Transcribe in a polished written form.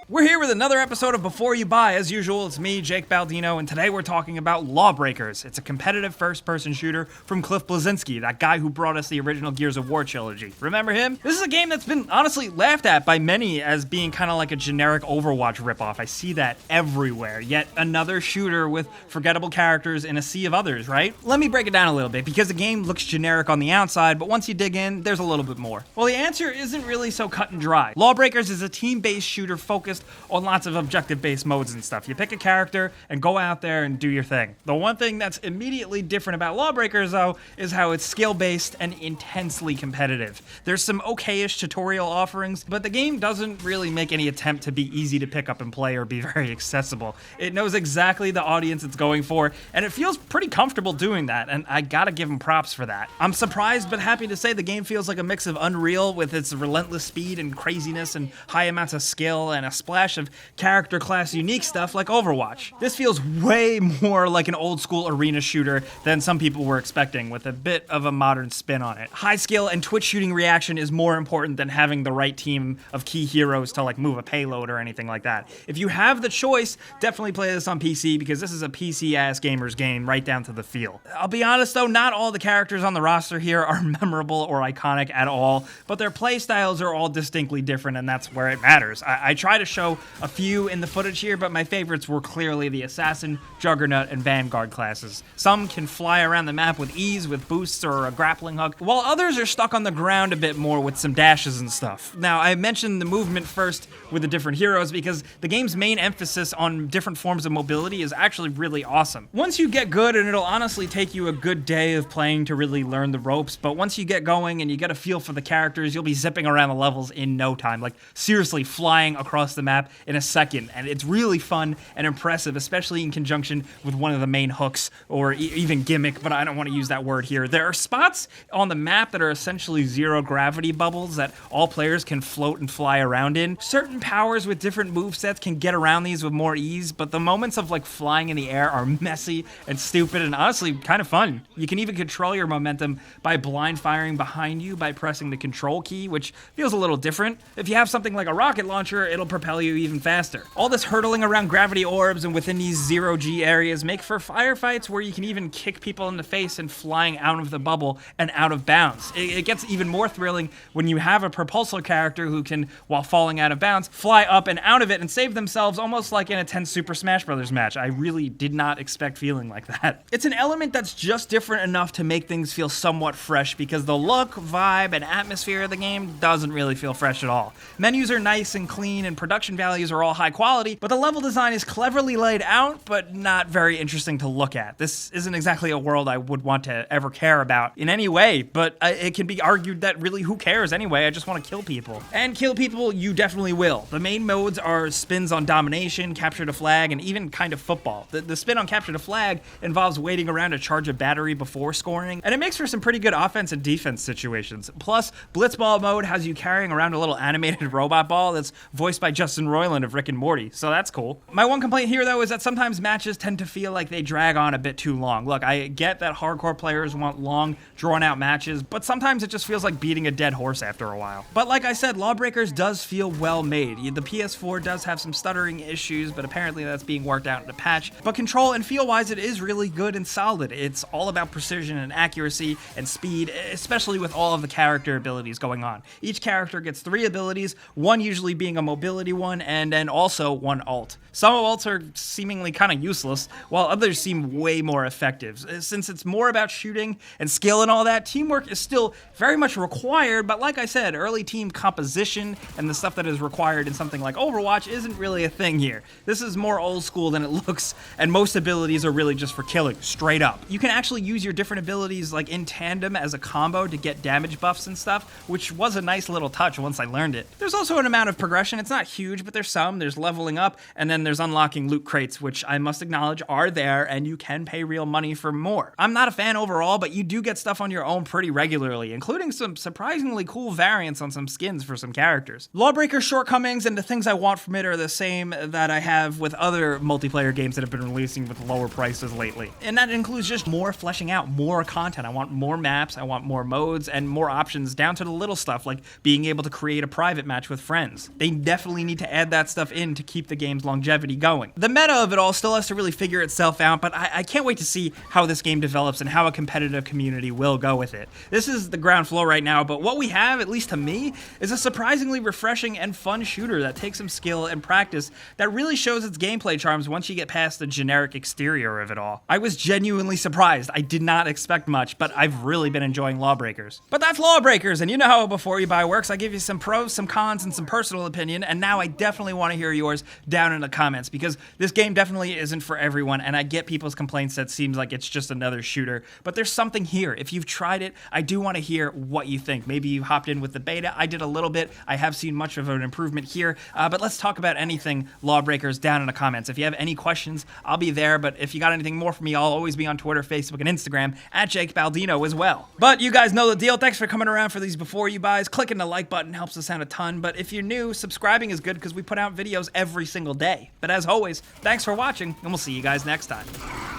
We're here with another episode of Before You Buy. As usual, it's me, Jake Baldino, and today we're talking about Lawbreakers. It's a competitive first-person shooter from Cliff Bleszinski, that guy who brought us the original Gears of War trilogy. Remember him? This is a game that's been honestly laughed at by many as being kind of like a generic Overwatch ripoff. I see that everywhere. Yet another shooter with forgettable characters in a sea of others, right? Let me break it down a little bit, because the game looks generic on the outside, but once you dig in, there's a little bit more. Well, the answer isn't really so cut and dry. Lawbreakers is a team-based shooter focused on lots of objective-based modes and stuff. You pick a character and go out there and do your thing. The one thing that's immediately different about Lawbreakers, though, is how it's skill-based and intensely competitive. There's some okay-ish tutorial offerings, but the game doesn't really make any attempt to be easy to pick up and play or be very accessible. It knows exactly the audience it's going for, and it feels pretty comfortable doing that, and I gotta give them props for that. I'm surprised but happy to say the game feels like a mix of Unreal with its relentless speed and craziness and high amounts of skill and a splash of character class unique stuff like Overwatch. This feels way more like an old school arena shooter than some people were expecting, with a bit of a modern spin on it. High skill and twitch shooting reaction is more important than having the right team of key heroes to like move a payload or anything like that. If you have the choice, definitely play this on PC, because this is a PC-ass gamer's game right down to the feel. I'll be honest though, not all the characters on the roster here are memorable or iconic at all, but their playstyles are all distinctly different, and that's where it matters. I try to show a few in the footage here, but my favorites were clearly the Assassin, Juggernaut, and Vanguard classes. Some can fly around the map with ease with boosts or a grappling hook, while others are stuck on the ground a bit more with some dashes and stuff. Now, I mentioned the movement first with the different heroes because the game's main emphasis on different forms of mobility is actually really awesome. Once you get good, and it'll honestly take you a good day of playing to really learn the ropes, but once you get going and you get a feel for the characters, you'll be zipping around the levels in no time, like seriously flying across the map in a second, and it's really fun and impressive, especially in conjunction with one of the main hooks, or even gimmick, but I don't want to use that word here. There are spots on the map that are essentially zero gravity bubbles that all players can float and fly around in. Certain powers with different movesets can get around these with more ease, but the moments of like flying in the air are messy and stupid and honestly kind of fun. You can even control your momentum by blind firing behind you by pressing the control key, which feels a little different. If you have something like a rocket launcher, it'll propel you even faster. All this hurtling around gravity orbs and within these zero-G areas make for firefights where you can even kick people in the face and flying out of the bubble and out of bounds. It gets even more thrilling when you have a propulsor character who can, while falling out of bounds, fly up and out of it and save themselves almost like in a tense Super Smash Bros. Match. I really did not expect feeling like that. It's an element that's just different enough to make things feel somewhat fresh, because the look, vibe, and atmosphere of the game doesn't really feel fresh at all. Menus are nice and clean, and production values are all high quality, but the level design is cleverly laid out, but not very interesting to look at. This isn't exactly a world I would want to ever care about in any way, but it can be argued that really who cares anyway? I just want to kill people. And kill people you definitely will. The main modes are spins on domination, capture the flag, and even kind of football. The spin on capture the flag involves waiting around to charge a battery before scoring, and it makes for some pretty good offense and defense situations. Plus, blitzball mode has you carrying around a little animated robot ball that's voiced by Justin Roiland of Rick and Morty, so that's cool. My one complaint here, though, is that sometimes matches tend to feel like they drag on a bit too long. Look, I get that hardcore players want long, drawn-out matches, but sometimes it just feels like beating a dead horse after a while. But like I said, Lawbreakers does feel well made. The PS4 does have some stuttering issues, but apparently that's being worked out in a patch. But control and feel-wise, it is really good and solid. It's all about precision and accuracy and speed, especially with all of the character abilities going on. Each character gets 3 abilities, one usually being a mobility one, and then also one ult. Some ults are seemingly kind of useless, while others seem way more effective. Since it's more about shooting and skill and all that, teamwork is still very much required, but like I said, early team composition and the stuff that is required in something like Overwatch isn't really a thing here. This is more old school than it looks, and most abilities are really just for killing, straight up. You can actually use your different abilities like in tandem as a combo to get damage buffs and stuff, which was a nice little touch once I learned it. There's also an amount of progression. It's not huge, but there's some. There's leveling up, and then there's unlocking loot crates, which I must acknowledge are there, and you can pay real money for more. I'm not a fan overall, but you do get stuff on your own pretty regularly, including some surprisingly cool variants on some skins for some characters. Lawbreakers Shortcomings and the things I want from it are the same that I have with other multiplayer games that have been releasing with lower prices lately. And that includes just more fleshing out, more content. I want more maps, I want more modes, and more options down to the little stuff like being able to create a private match with friends. They definitely need to add that stuff in to keep the game's longevity going. The meta of it all still has to really figure itself out, but I can't wait to see how this game develops and how a competitive community will go with it. This is the ground floor right now, but what we have, at least to me, is a surprisingly refreshing and fun shooter that takes some skill and practice that really shows its gameplay charms once you get past the generic exterior of it all. I was genuinely surprised. I did not expect much, but I've really been enjoying Lawbreakers. But that's Lawbreakers, and you know how Before You Buy works. I give you some pros, some cons, and some personal opinion, and now I definitely want to hear yours down in the comments, because this game definitely isn't for everyone, and I get people's complaints that it seems like it's just another shooter, but there's something here. If you've tried it, I do want to hear what you think. Maybe you hopped in with the beta. I did a little bit. I have seen much of an improvement here, but let's talk about anything Lawbreakers down in the comments. If you have any questions, I'll be there, but if you got anything more for me, I'll always be on Twitter, Facebook, and Instagram at Jake Baldino as well. But you guys know the deal. Thanks for coming around for these Before You Buys. Clicking the like button helps us out a ton, but if you're new, subscribing is good because we put out videos every single day. But as always, thanks for watching, and we'll see you guys next time.